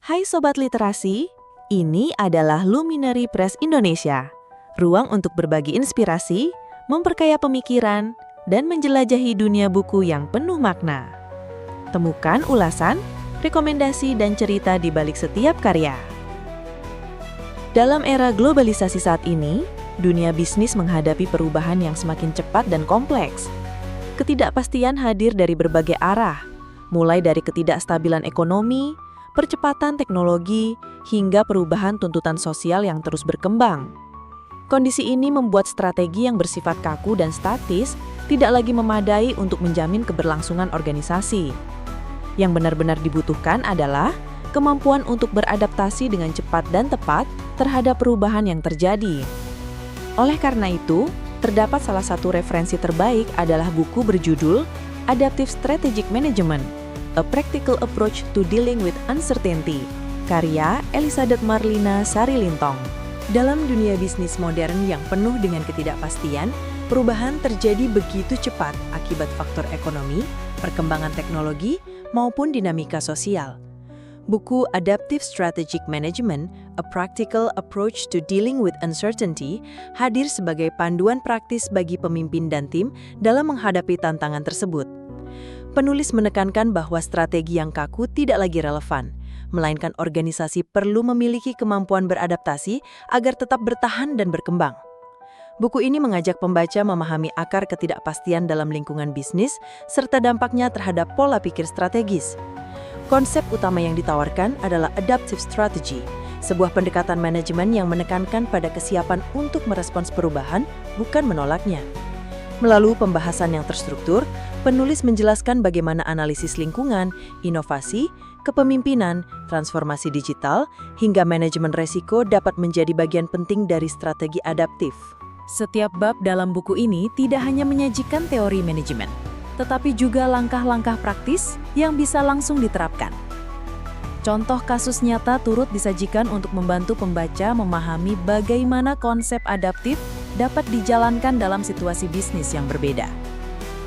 Hai Sobat Literasi, ini adalah Luminary Press Indonesia, ruang untuk berbagi inspirasi, memperkaya pemikiran, dan menjelajahi dunia buku yang penuh makna. Temukan ulasan, rekomendasi, dan cerita di balik setiap karya. Dalam era globalisasi saat ini, dunia bisnis menghadapi perubahan yang semakin cepat dan kompleks. Ketidakpastian hadir dari berbagai arah, mulai dari ketidakstabilan ekonomi, percepatan teknologi, hingga perubahan tuntutan sosial yang terus berkembang. Kondisi ini membuat strategi yang bersifat kaku dan statis tidak lagi memadai untuk menjamin keberlangsungan organisasi. Yang benar-benar dibutuhkan adalah kemampuan untuk beradaptasi dengan cepat dan tepat terhadap perubahan yang terjadi. Oleh karena itu, terdapat salah satu referensi terbaik adalah buku berjudul Adaptive Strategic Management: A Practical Approach to Dealing with Uncertainty, karya Elizabeth Marlina Sarilintong. Dalam dunia bisnis modern yang penuh dengan ketidakpastian, perubahan terjadi begitu cepat akibat faktor ekonomi, perkembangan teknologi, maupun dinamika sosial. Buku Adaptive Strategic Management: A Practical Approach to Dealing with Uncertainty hadir sebagai panduan praktis bagi pemimpin dan tim dalam menghadapi tantangan tersebut. Penulis menekankan bahwa strategi yang kaku tidak lagi relevan, melainkan organisasi perlu memiliki kemampuan beradaptasi agar tetap bertahan dan berkembang. Buku ini mengajak pembaca memahami akar ketidakpastian dalam lingkungan bisnis serta dampaknya terhadap pola pikir strategis. Konsep utama yang ditawarkan adalah adaptive strategy, sebuah pendekatan manajemen yang menekankan pada kesiapan untuk merespons perubahan, bukan menolaknya. Melalui pembahasan yang terstruktur, penulis menjelaskan bagaimana analisis lingkungan, inovasi, kepemimpinan, transformasi digital, hingga manajemen resiko dapat menjadi bagian penting dari strategi adaptif. Setiap bab dalam buku ini tidak hanya menyajikan teori manajemen, tetapi juga langkah-langkah praktis yang bisa langsung diterapkan. Contoh kasus nyata turut disajikan untuk membantu pembaca memahami bagaimana konsep adaptif dapat dijalankan dalam situasi bisnis yang berbeda.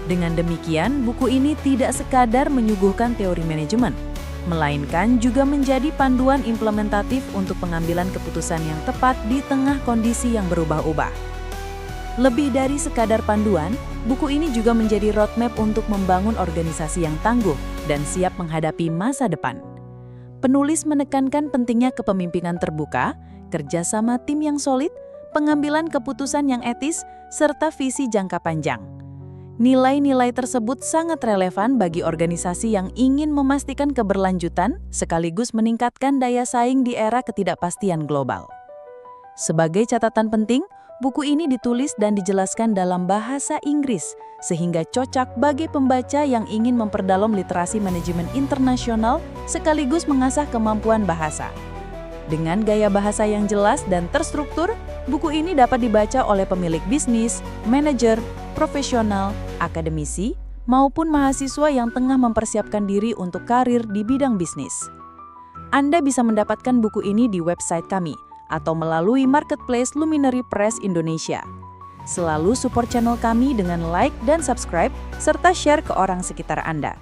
Dengan demikian, buku ini tidak sekadar menyuguhkan teori manajemen, melainkan juga menjadi panduan implementatif untuk pengambilan keputusan yang tepat di tengah kondisi yang berubah-ubah. Lebih dari sekadar panduan, buku ini juga menjadi roadmap untuk membangun organisasi yang tangguh dan siap menghadapi masa depan. Penulis menekankan pentingnya kepemimpinan terbuka, kerjasama tim yang solid, pengambilan keputusan yang etis, serta visi jangka panjang. Nilai-nilai tersebut sangat relevan bagi organisasi yang ingin memastikan keberlanjutan sekaligus meningkatkan daya saing di era ketidakpastian global. Sebagai catatan penting, buku ini ditulis dan dijelaskan dalam bahasa Inggris sehingga cocok bagi pembaca yang ingin memperdalam literasi manajemen internasional sekaligus mengasah kemampuan bahasa. Dengan gaya bahasa yang jelas dan terstruktur, buku ini dapat dibaca oleh pemilik bisnis, manajer, profesional, akademisi, maupun mahasiswa yang tengah mempersiapkan diri untuk karir di bidang bisnis. Anda bisa mendapatkan buku ini di website kami atau melalui marketplace Luminary Press Indonesia. Selalu support channel kami dengan like dan subscribe, serta share ke orang sekitar Anda.